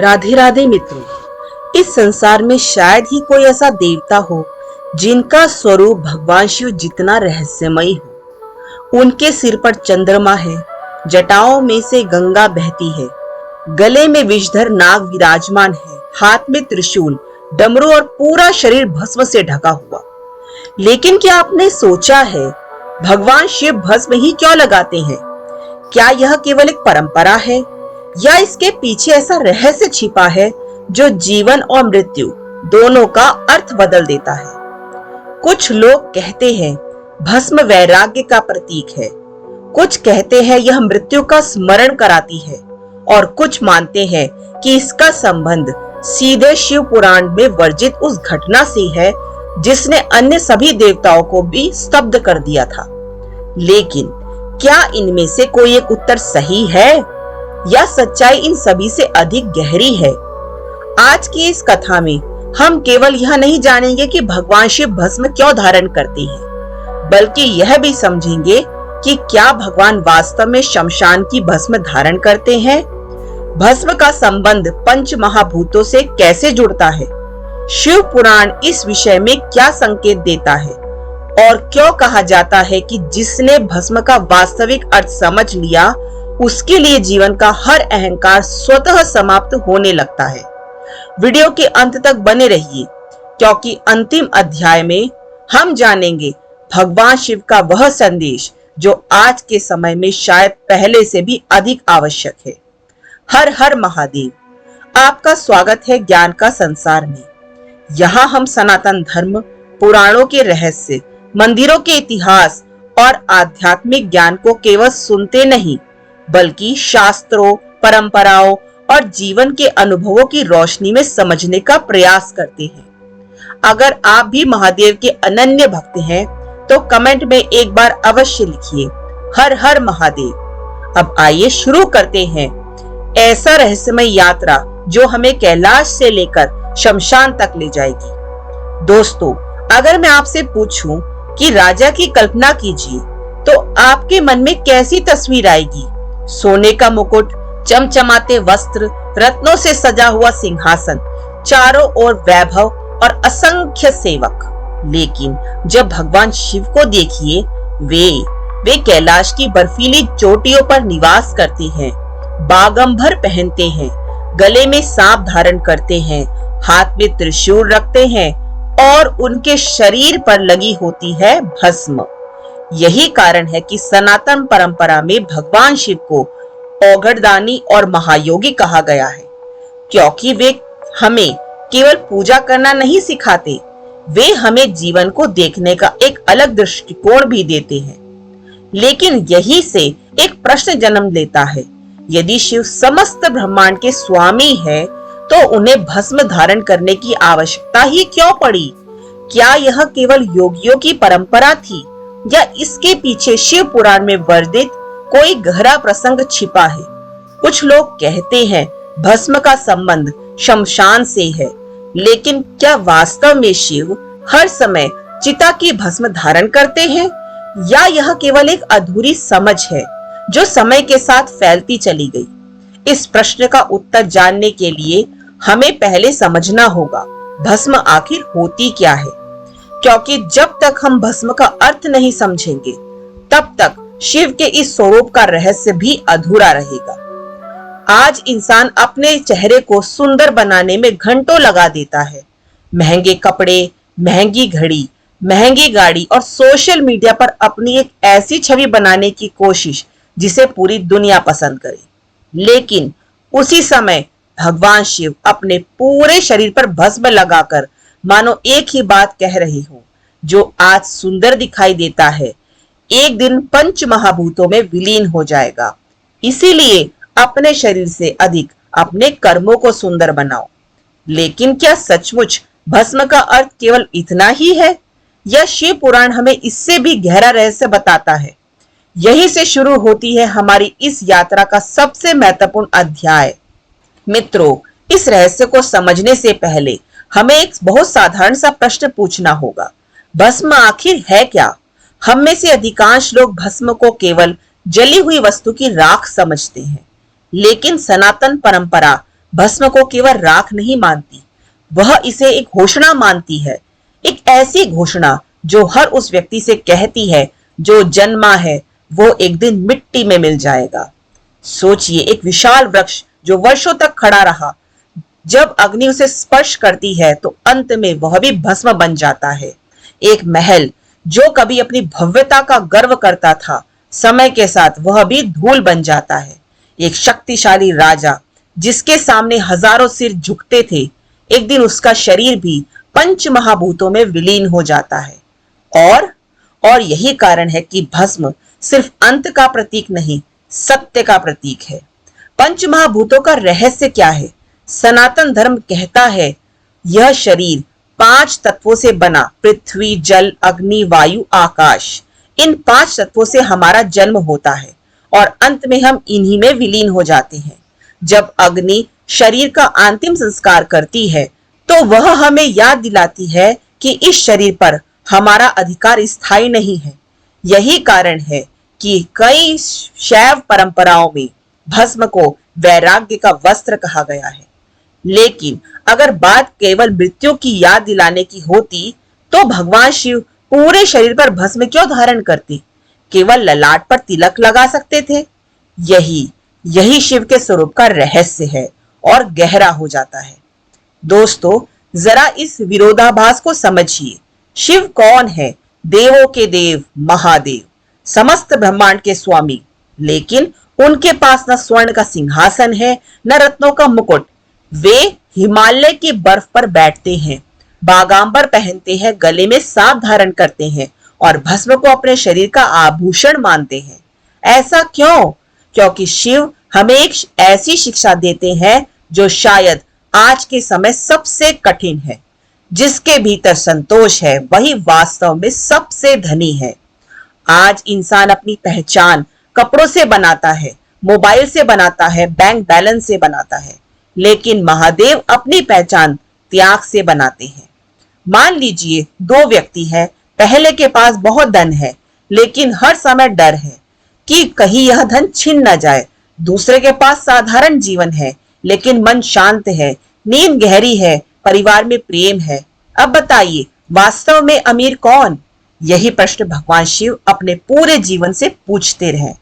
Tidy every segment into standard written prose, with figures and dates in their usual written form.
राधे राधे मित्रों, इस संसार में शायद ही कोई ऐसा देवता हो जिनका स्वरूप भगवान शिव जितना रहस्यमयी हो। उनके सिर पर चंद्रमा है, जटाओं में से गंगा बहती है, गले में विषधर नाग विराजमान है, हाथ में त्रिशूल, डमरू और पूरा शरीर भस्म से ढका हुआ। लेकिन क्या आपने सोचा है भगवान शिव भस्म ही क्यों लगाते हैं? क्या यह केवल एक परंपरा है या इसके पीछे ऐसा रहस्य छिपा है जो जीवन और मृत्यु दोनों का अर्थ बदल देता है? कुछ लोग कहते हैं भस्म वैराग्य का प्रतीक है, कुछ कहते हैं यह मृत्यु का स्मरण कराती है और कुछ मानते हैं कि इसका संबंध सीधे शिव पुराण में वर्जित उस घटना से है जिसने अन्य सभी देवताओं को भी स्तब्ध कर दिया था। लेकिन क्या इनमें से कोई एक उत्तर सही है या सच्चाई इन सभी से अधिक गहरी है? आज की इस कथा में हम केवल यह नहीं जानेंगे कि भगवान शिव भस्म क्यों धारण करते हैं, बल्कि यह भी समझेंगे कि क्या भगवान वास्तव में शमशान की भस्म धारण करते हैं। भस्म का संबंध पंच महाभूतों से कैसे जुड़ता है? शिव पुराण इस विषय में क्या संकेत देता है और क्यों कहा जाता है कि जिसने भस्म का वास्तविक अर्थ समझ लिया उसके लिए जीवन का हर अहंकार स्वतः समाप्त होने लगता है। वीडियो के अंत तक बने रहिए क्योंकि अंतिम अध्याय में हम जानेंगे भगवान शिव का वह संदेश जो आज के समय में शायद पहले से भी अधिक आवश्यक है। हर हर महादेव, आपका स्वागत है ज्ञान का संसार में। यहाँ हम सनातन धर्म, पुराणों के रहस्य, मंदिरों के इतिहास और आध्यात्मिक ज्ञान को केवल सुनते नहीं बल्कि शास्त्रों, परंपराओं और जीवन के अनुभवों की रोशनी में समझने का प्रयास करते हैं। अगर आप भी महादेव के अनन्य भक्त हैं तो कमेंट में एक बार अवश्य लिखिए हर हर महादेव। अब आइए शुरू करते हैं ऐसा रहस्यमय यात्रा जो हमें कैलाश से लेकर शमशान तक ले जाएगी। दोस्तों, अगर मैं आपसे पूछूं कि राजा की कल्पना कीजिए तो आपके मन में कैसी तस्वीर आएगी? सोने का मुकुट, चमचमाते वस्त्र, रत्नों से सजा हुआ सिंहासन, चारों ओर वैभव और असंख्य सेवक। लेकिन जब भगवान शिव को देखिए, वे कैलाश की बर्फीली चोटियों पर निवास करते हैं, बागंबर पहनते हैं, गले में सांप धारण करते हैं, हाथ में त्रिशूल रखते हैं और उनके शरीर पर लगी होती है भस्म। यही कारण है कि सनातन परंपरा में भगवान शिव को औघड़दानी और महायोगी कहा गया है, क्योंकि वे हमें केवल पूजा करना नहीं सिखाते, वे हमें जीवन को देखने का एक अलग दृष्टिकोण भी देते हैं। लेकिन यही से एक प्रश्न जन्म लेता है, यदि शिव समस्त ब्रह्मांड के स्वामी है तो उन्हें भस्म धारण करने की आवश्यकता ही क्यों पड़ी? क्या यह केवल योगियों की परंपरा थी या इसके पीछे शिव पुराण में वर्णित कोई गहरा प्रसंग छिपा है? कुछ लोग कहते हैं भस्म का संबंध शमशान से है, लेकिन क्या वास्तव में शिव हर समय चिता की भस्म धारण करते हैं या यह केवल एक अधूरी समझ है जो समय के साथ फैलती चली गई? इस प्रश्न का उत्तर जानने के लिए हमें पहले समझना होगा भस्म आखिर होती क्या है, क्योंकि जब तक हम भस्म का अर्थ नहीं समझेंगे तब तक शिव के इस स्वरूप का रहस्य भी अधूरा रहेगा। आज इंसान अपने चेहरे को सुंदर बनाने में घंटों लगा देता है। महंगे कपड़े, महंगी घड़ी, महंगी गाड़ी और सोशल मीडिया पर अपनी एक ऐसी छवि बनाने की कोशिश जिसे पूरी दुनिया पसंद करे। लेकिन उसी समय भगवान शिव अपने पूरे शरीर पर भस्म लगाकर मानो एक ही बात कह रहे हो, जो आज सुंदर दिखाई देता है एक दिन पंच महाभूतों में विलीन हो जाएगा। इसीलिए अपने शरीर से अधिक अपने कर्मों को सुंदर बनाओ। लेकिन क्या सचमुच भस्म का अर्थ केवल इतना ही है या शिव पुराण हमें इससे भी गहरा रहस्य बताता है? यही से शुरू होती है हमारी इस यात्रा का सबसे महत्वपूर्ण अध्याय। मित्रों, इस रहस्य को समझने से पहले हमें एक बहुत साधारण सा प्रश्न पूछना होगा, भस्म आखिर है क्या? हम में से अधिकांश लोग भस्म को केवल जली हुई वस्तु की राख समझते हैं, लेकिन सनातन परंपरा भस्म को केवल राख नहीं मानती, वह इसे एक घोषणा मानती है, एक ऐसी घोषणा जो हर उस व्यक्ति से कहती है जो जन्मा है वो एक दिन मिट्टी में मिल जाएगा। सोचिए, एक विशाल वृक्ष जो वर्षों तक खड़ा रहा, जब अग्नि उसे स्पर्श करती है तो अंत में वह भी भस्म बन जाता है। एक महल जो कभी अपनी भव्यता का गर्व करता था, समय के साथ वह भी धूल बन जाता है। एक शक्तिशाली राजा जिसके सामने हजारों सिर झुकते थे, एक दिन उसका शरीर भी पंच महाभूतों में विलीन हो जाता है। और यही कारण है कि भस्म सिर्फ अंत का प्रतीक नहीं, सत्य का प्रतीक है। पंच महाभूतों का रहस्य क्या है? सनातन धर्म कहता है यह शरीर 5 तत्वों से बना, पृथ्वी, जल, अग्नि, वायु, आकाश। इन 5 तत्वों से हमारा जन्म होता है और अंत में हम इन्हीं में विलीन हो जाते हैं। जब अग्नि शरीर का अंतिम संस्कार करती है तो वह हमें याद दिलाती है कि इस शरीर पर हमारा अधिकार स्थायी नहीं है। यही कारण है कि कई शैव परंपराओं में भस्म को वैराग्य का वस्त्र कहा गया है। लेकिन अगर बात केवल मृत्यु की याद दिलाने की होती तो भगवान शिव पूरे शरीर पर भस्म क्यों धारण करते? केवल ललाट पर तिलक लगा सकते थे। यही शिव के स्वरूप का रहस्य है और गहरा हो जाता है। दोस्तों, जरा इस विरोधाभास को समझिए। शिव कौन है? देवों के देव, महादेव, समस्त ब्रह्मांड के स्वामी। लेकिन उनके पास न स्वर्ण का सिंहासन है, न रत्नों का मुकुट। वे हिमालय की बर्फ पर बैठते हैं, बागांबर पहनते हैं, गले में सांप धारण करते हैं और भस्म को अपने शरीर का आभूषण मानते हैं। ऐसा क्यों? क्योंकि शिव हमें एक ऐसी शिक्षा देते हैं जो शायद आज के समय सबसे कठिन है। जिसके भीतर संतोष है वही वास्तव में सबसे धनी है। आज इंसान अपनी पहचान कपड़ों से बनाता है, मोबाइल से बनाता है, बैंक बैलेंस से बनाता है, लेकिन महादेव अपनी पहचान त्याग से बनाते हैं। मान लीजिए 2 व्यक्ति हैं, पहले के पास बहुत धन है लेकिन हर समय डर है कि कहीं यह धन छिन न जाए। दूसरे के पास साधारण जीवन है लेकिन मन शांत है, नींद गहरी है, परिवार में प्रेम है। अब बताइए, वास्तव में अमीर कौन? यही प्रश्न भगवान शिव अपने पूरे जीवन से पूछते रहे।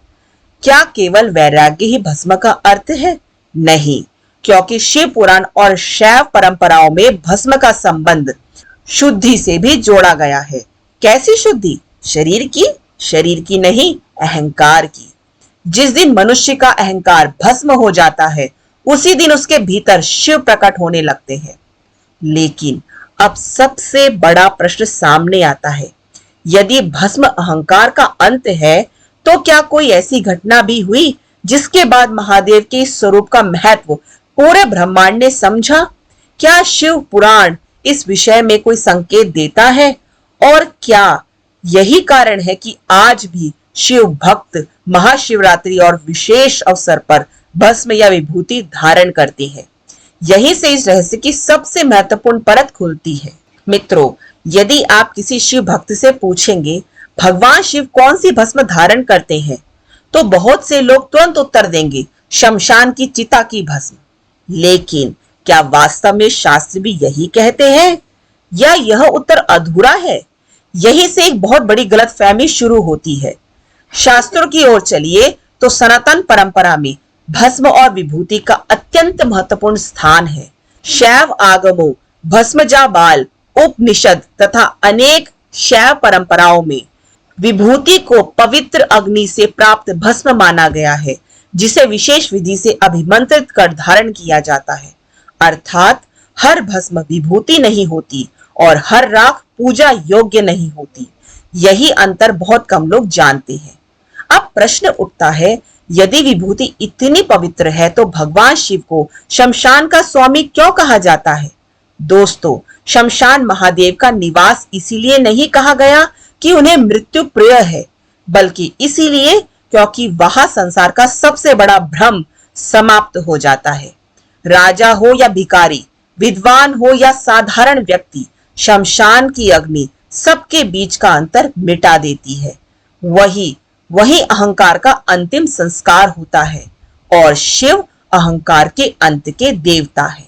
क्या केवल वैराग्य ही भस्म का अर्थ है? नहीं, क्योंकि शिव पुराण और शैव परंपराओं में भस्म का संबंध शुद्धि से भी जोड़ा गया है। कैसी शुद्धि? शरीर की नहीं, अहंकार की। जिस दिन मनुष्य का अहंकार भस्म हो जाता है उसी दिन उसके भीतर शिव प्रकट होने लगते हैं। लेकिन अब सबसे बड़ा प्रश्न सामने आता है, यदि भस्म अहंकार का अंत है तो क्या कोई ऐसी घटना भी हुई जिसके बाद महादेव के इस स्वरूप का महत्व पूरे ब्रह्मांड ने समझा? क्या शिव पुराण इस विषय में कोई संकेत देता है? और क्या यही कारण है कि आज भी शिव भक्त महाशिवरात्रि और विशेष अवसर पर भस्म या विभूति धारण करते हैं? यहीं से इस रहस्य की सबसे महत्वपूर्ण परत खुलती है। मित्रों, यदि आप किसी शिव भक्त से पूछेंगे भगवान शिव कौन सी भस्म धारण करते हैं, तो बहुत से लोग तुरंत उत्तर देंगे, शमशान की चिता की भस्म। लेकिन क्या वास्तव में शास्त्र भी यही कहते हैं या यह उत्तर अधूरा है? यहीं से एक बहुत बड़ी गलतफहमी शुरू होती है। शास्त्रों की ओर चलिए तो सनातन परंपरा में भस्म और विभूति का अत्यंत महत्वपूर्ण स्थान है। शैव आगमों, भस्मजाबाल, उपनिषद तथा अनेक शैव परंपराओं में विभूति को पवित्र अग्नि से प्राप्त भस्म माना गया है, जिसे विशेष विधि से अभिमंत्रित कर धारण किया जाता है। अर्थात हर भस्म विभूति नहीं होती और हर राख पूजा योग्य नहीं होती। यही अंतर बहुत कम लोग जानते हैं। अब प्रश्न उठता है, यदि विभूति इतनी पवित्र है तो भगवान शिव को शमशान का स्वामी क्यों कहा जाता है? दोस्तों, शमशान महादेव का निवास इसीलिए नहीं कहा गया कि उन्हें मृत्यु प्रिय है, बल्कि इसीलिए क्योंकि वहां संसार का सबसे बड़ा भ्रम समाप्त हो जाता है। राजा हो या भिखारी, विद्वान हो या साधारण व्यक्ति, शमशान की अग्नि सबके बीच का अंतर मिटा देती है। वही अहंकार का अंतिम संस्कार होता है और शिव अहंकार के अंत के देवता है।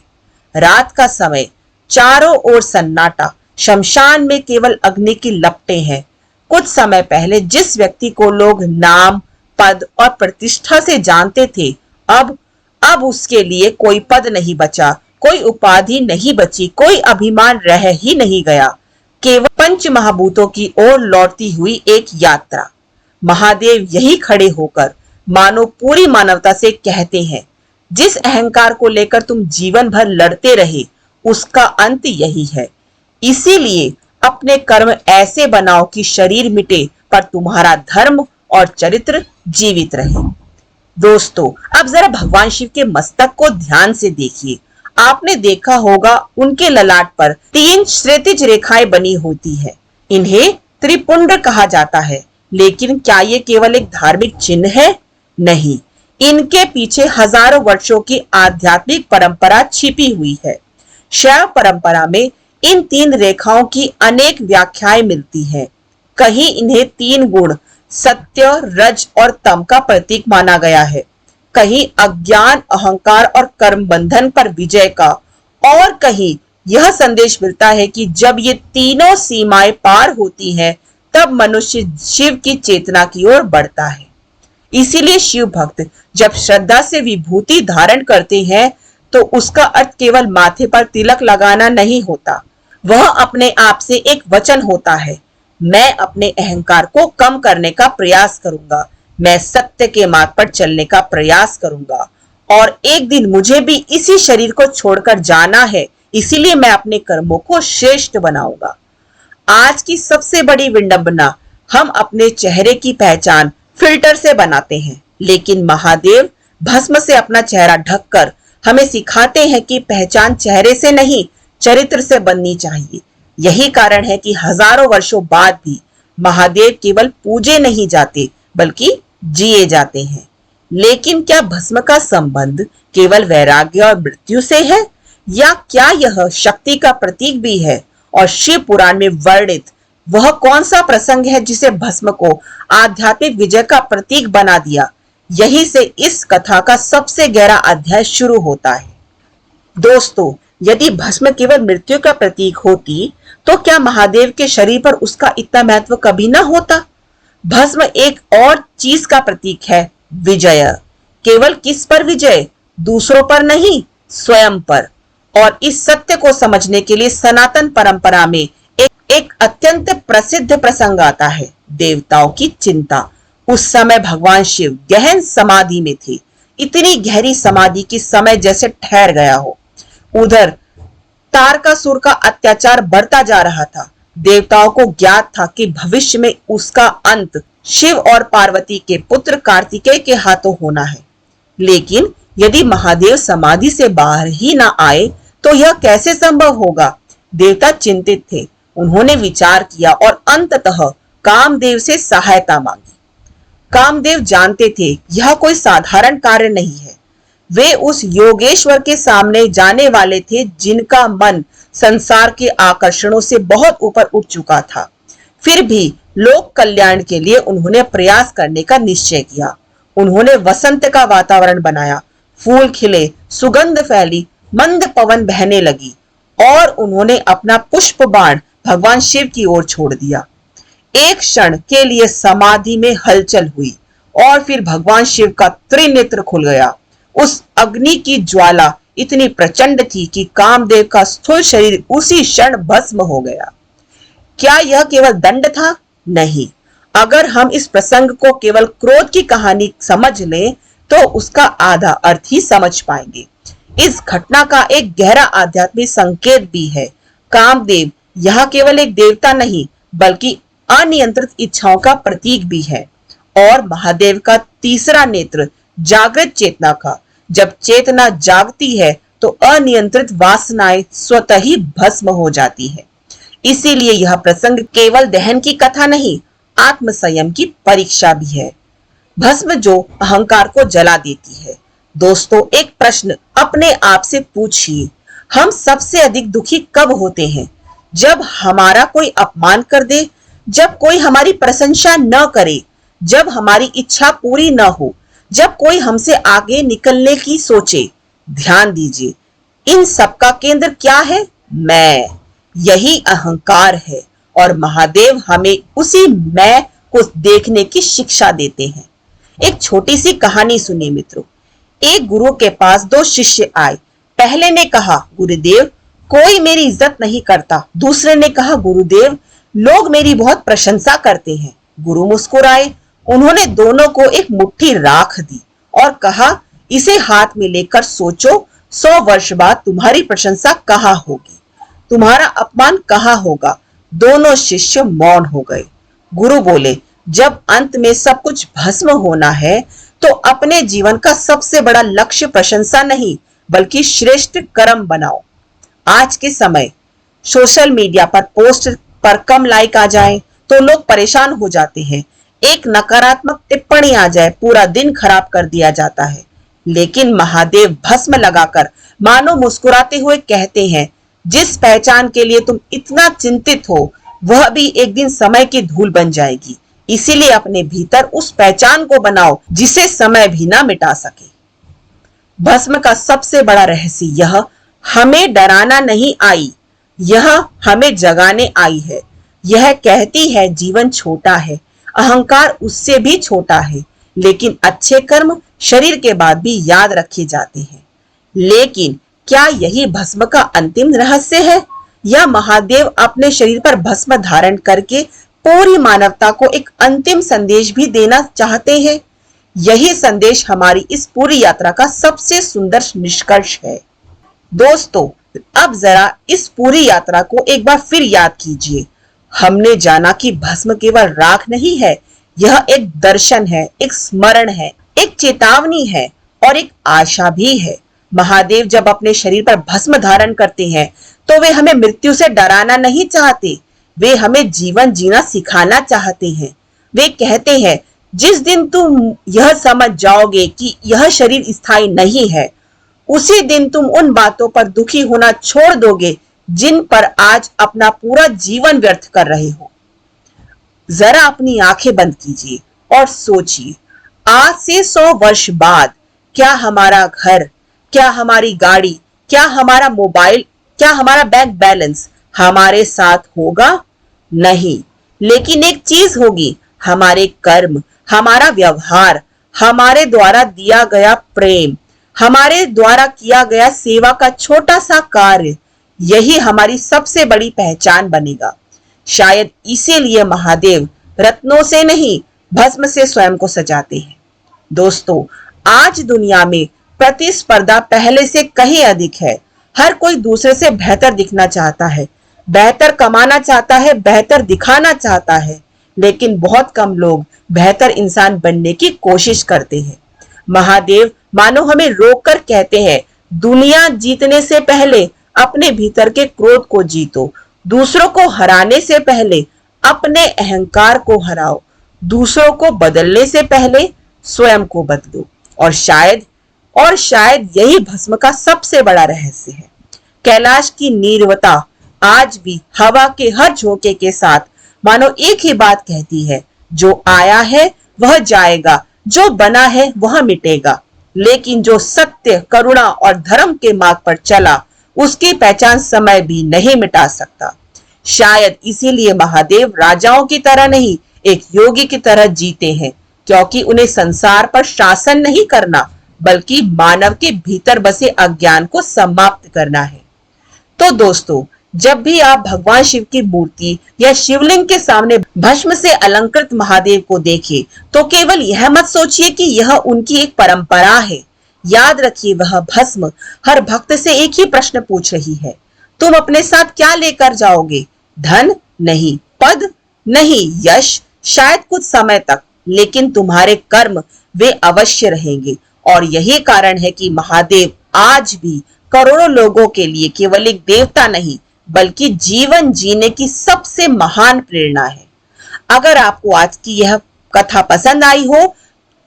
रात का समय, चारों ओर सन्नाटा, शमशान में केवल अग्नि की लपटें हैं। कुछ समय पहले जिस व्यक्ति को लोग नाम, पद और प्रतिष्ठा से जानते थे, अब उसके लिए कोई पद नहीं बचा, कोई उपाधि नहीं बची, कोई अभिमान रह ही नहीं गया। केवल पंच महाभूतों की ओर लौटती हुई एक यात्रा। महादेव यही खड़े होकर मानो पूरी मानवता से कहते हैं, जिस अहंकार को लेकर तुम जीवन भर लड़ते रहे, उसका अंत यही है। इसीलिए अपने कर्म ऐसे बनाओ कि शरीर मिटे पर तुम्हारा धर्म और चरित्र जीवित रहे। दोस्तों, अब जरा भगवान शिव के मस्तक को ध्यान से देखिए। आपने देखा होगा उनके ललाट पर 3 क्षैतिज रेखाएं बनी होती है। इन्हें त्रिपुंड कहा जाता है। लेकिन क्या ये केवल एक धार्मिक चिन्ह है? नहीं, इनके पीछे हजारों वर्षों की आध्यात्मिक परंपरा छिपी हुई है। शैव परंपरा में इन 3 रेखाओं की अनेक व्याख्याएं मिलती हैं। कहीं इन्हें 3 गुण सत्य, रज और तम का प्रतीक माना गया है, कहीं अज्ञान, अहंकार और कर्म बंधन पर विजय का, और कहीं यह संदेश मिलता है कि जब ये तीनों सीमाएं पार होती हैं, तब मनुष्य शिव की चेतना की ओर बढ़ता है। इसीलिए शिव भक्त जब श्रद्धा से विभूति धारण करते हैं, तो उसका अर्थ केवल माथे पर तिलक लगाना नहीं होता। वह अपने आप से एक वचन होता है, मैं अपने अहंकार को कम करने का प्रयास करूंगा, मैं सत्य के मार्ग पर चलने का प्रयास करूंगा, और एक दिन मुझे भी इसी शरीर को छोड़कर जाना है, इसीलिए मैं अपने कर्मों को श्रेष्ठ बनाऊंगा। आज की सबसे बड़ी विडंबना, हम अपने चेहरे की पहचान फिल्टर से बनाते हैं, लेकिन महादेव भस्म से अपना चेहरा ढककर हमें सिखाते हैं कि पहचान चेहरे से नहीं, चरित्र से बननी चाहिए। यही कारण है कि हजारों वर्षों बाद भी महादेव केवल पूजे नहीं जाते, बल्कि जिए जाते हैं। लेकिन क्या भस्म का संबंध केवल वैराग्य और मृत्यु से है, या क्या यह शक्ति का प्रतीक भी है? और शिव पुराण में वर्णित वह कौन सा प्रसंग है जिसे भस्म को आध्यात्मिक विजय का प्रतीक बना दिया? यही से इस कथा का सबसे गहरा अध्याय शुरू होता है। दोस्तों, यदि भस्म केवल मृत्यु का प्रतीक होती, तो क्या महादेव के शरीर पर उसका इतना महत्व कभी ना होता? भस्म एक और चीज का प्रतीक है, विजय। केवल किस पर विजय? दूसरों पर नहीं, स्वयं पर। और इस सत्य को समझने के लिए सनातन परंपरा में एक अत्यंत प्रसिद्ध प्रसंग आता है, देवताओं की चिंता। उस समय भगवान शिव गहन समाधि में थे, इतनी गहरी समाधि कि समय जैसे ठहर गया हो। उधर तारकासुर का अत्याचार बढ़ता जा रहा था। देवताओं को ज्ञात था कि भविष्य में उसका अंत शिव और पार्वती के पुत्र कार्तिकेय के हाथों होना है। लेकिन यदि महादेव समाधि से बाहर ही ना आए, तो यह कैसे संभव होगा? देवता चिंतित थे। उन्होंने विचार किया और अंततः कामदेव से सहायता मांगी। कामदेव जानते थे यह कोई साधारण कार्य नहीं है। वे उस योगेश्वर के सामने जाने वाले थे जिनका मन संसार के आकर्षणों से बहुत ऊपर उठ चुका था। फिर भी लोक कल्याण के लिए उन्होंने प्रयास करने का निश्चय किया। उन्होंने वसंत का वातावरण बनाया, फूल खिले, सुगंध फैली, मंद पवन बहने लगी, और उन्होंने अपना पुष्प बाण भगवान शिव की ओर छोड़ दिया। एक क्षण के लिए समाधि में हलचल हुई और फिर भगवान शिव का त्रिनेत्र खुल गया। उस अग्नि की ज्वाला इतनी प्रचंड थी कि कामदेव का स्थूल शरीर उसी क्षण भस्म हो गया। क्या यह केवल दंड था? नहीं। अगर हम इस प्रसंग को केवल क्रोध की कहानी समझ लें, तो उसका आधा अर्थ ही समझ पाएंगे। इस घटना का एक गहरा आध्यात्मिक संकेत भी है। कामदेव यह केवल एक देवता नहीं, बल्कि अनियंत्रित इच्छाओं का प्रतीक भी है। और महादेव का तीसरा नेत्र जागृत चेतना का। जब चेतना जागती है, तो अनियंत्रित वासनाएं स्वतः ही भस्म हो जाती है। इसीलिए यह प्रसंग केवल दहन की कथा नहीं, आत्म संयम की परीक्षा भी है। भस्म जो अहंकार को जला देती है। दोस्तों, एक प्रश्न अपने आप से पूछिए, हम सबसे अधिक दुखी कब होते हैं? जब हमारा कोई अपमान कर दे, जब कोई हमारी प्रशंसा न करे, जब हमारी इच्छा पूरी न हो, जब कोई हमसे आगे निकलने की सोचे, ध्यान दीजिए, इन सबका केंद्र क्या है? मैं। यही अहंकार है और महादेव हमें उसी मैं को देखने की शिक्षा देते हैं। एक छोटी सी कहानी सुनिए मित्रों। एक गुरु के पास दो शिष्य आए। पहले ने कहा, गुरुदेव, कोई मेरी इज्जत नहीं करता। दूसरे ने कहा, गुरुदेव, लोग मेरी बहुत प्रशंसा करते हैं। गुरु मुस्कुराए। उन्होंने दोनों को एक मुट्ठी राख दी और कहा, इसे हाथ में लेकर सोचो, 100 वर्ष बाद तुम्हारी प्रशंसा कहाँ होगी, तुम्हारा अपमान कहाँ होगा। दोनों शिष्य मौन हो गए। गुरु बोले, जब अंत में सब कुछ भस्म होना है तो अपने जीवन का सबसे बड़ा लक्ष्य प्रशंसा नहीं बल्कि श्रेष्ठ कर्म बनाओ। आज के समय सोशल मीडिया पर पोस्ट पर कम लाइक आ जाए तो लोग परेशान हो जाते हैं। एक नकारात्मक टिप्पणी आ जाए, पूरा दिन खराब कर दिया जाता है। लेकिन महादेव भस्म लगाकर मानो मुस्कुराते हुए कहते हैं, जिस पहचान के लिए तुम इतना चिंतित हो वह भी एक दिन समय की धूल बन जाएगी। इसीलिए अपने भीतर उस पहचान को बनाओ जिसे समय भी ना मिटा सके। भस्म का सबसे बड़ा रहस्य यह हमें डराना नहीं आई, यह हमें जगाने आई है। यह कहती है जीवन छोटा है, अहंकार उससे भी छोटा है, लेकिन अच्छे कर्म शरीर के बाद भी याद रखे जाते हैं। लेकिन क्या यही भस्म का अंतिम रहस्य है, या महादेव अपने शरीर पर भस्म धारण करके पूरी मानवता को एक अंतिम संदेश भी देना चाहते हैं? यही संदेश हमारी इस पूरी यात्रा का सबसे सुंदर निष्कर्ष है। दोस्तों, अब जरा इस पूरी यात्रा को एक बार फिर याद कीजिए। हमने जाना कि भस्म केवल राख नहीं है, यह एक दर्शन है, एक स्मरण है, एक चेतावनी है और एक आशा भी है। महादेव जब अपने शरीर पर भस्म धारण करते हैं तो वे हमें मृत्यु से डराना नहीं चाहते, वे हमें जीवन जीना सिखाना चाहते हैं। वे कहते हैं, जिस दिन तुम यह समझ जाओगे कि यह शरीर स्थायी नहीं है, उसी दिन तुम उन बातों पर दुखी होना छोड़ दोगे जिन पर आज अपना पूरा जीवन व्यर्थ कर रहे हो। जरा अपनी आंखें बंद कीजिए और सोचिए, आज से 100 वर्ष बाद क्या हमारा घर, क्या हमारी गाड़ी, क्या हमारा मोबाइल, क्या हमारा बैंक बैलेंस हमारे साथ होगा? नहीं, लेकिन एक चीज होगी, हमारे कर्म, हमारा व्यवहार, हमारे द्वारा दिया गया प्रेम, हमारे द्वारा किया गया सेवा का छोटा सा कार्य, यही हमारी सबसे बड़ी पहचान बनेगा। शायद इसीलिए महादेव रत्नों से नहीं, भस्म से स्वयं को सजाते हैं। दोस्तों, आज दुनिया में प्रतिस्पर्धा पहले से कहीं अधिक है। हर कोई दूसरे से बेहतर दिखना चाहता है, बेहतर कमाना चाहता है, बेहतर दिखाना चाहता है, लेकिन बहुत कम लोग बेहतर इंसान बनने की कोशिश करते हैं। महादेव मानो हमें रोककर कहते हैं, दुनिया जीतने से पहले अपने भीतर के क्रोध को जीतो, दूसरों को हराने से पहले अपने अहंकार को हराओ, दूसरों को बदलने से पहले स्वयं को बदलो। और शायद यही भस्म का सबसे बड़ा रहस्य है। कैलाश की नीरवता आज भी हवा के हर झोंके के साथ मानो एक ही बात कहती है, जो आया है वह जाएगा, जो बना है वह मिटेगा, लेकिन जो सत्य, करुणा और धर्म के मार्ग पर चला उसकी पहचान समय भी नहीं मिटा सकता। शायद इसीलिए महादेव राजाओं की तरह नहीं, एक योगी की तरह जीते हैं, क्योंकि उन्हें संसार पर शासन नहीं करना बल्कि मानव के भीतर बसे अज्ञान को समाप्त करना है। तो दोस्तों, जब भी आप भगवान शिव की मूर्ति या शिवलिंग के सामने भस्म से अलंकृत महादेव को देखें तो केवल यह मत सोचिए कि यह उनकी एक परंपरा है। याद रखिए, वह भस्म हर भक्त से एक ही प्रश्न पूछ रही है, तुम अपने साथ क्या लेकर जाओगे? धन नहीं, पद नहीं, यश शायद कुछ समय तक, लेकिन तुम्हारे कर्म वे अवश्य रहेंगे। और यही कारण है कि महादेव आज भी करोड़ों लोगों के लिए केवल एक देवता नहीं बल्कि जीवन जीने की सबसे महान प्रेरणा है। अगर आपको आज की यह कथा पसंद आई हो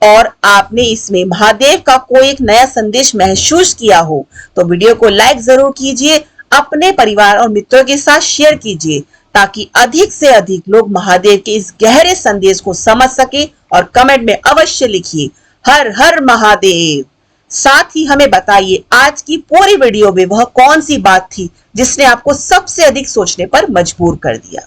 और आपने इसमें महादेव का कोई एक नया संदेश महसूस किया हो तो वीडियो को लाइक जरूर कीजिए, अपने परिवार और मित्रों के साथ शेयर कीजिए ताकि अधिक से अधिक लोग महादेव के इस गहरे संदेश को समझ सके। और कमेंट में अवश्य लिखिए, हर हर महादेव। साथ ही हमें बताइए आज की पूरी वीडियो में वह कौन सी बात थी जिसने आपको सबसे अधिक सोचने पर मजबूर कर दिया।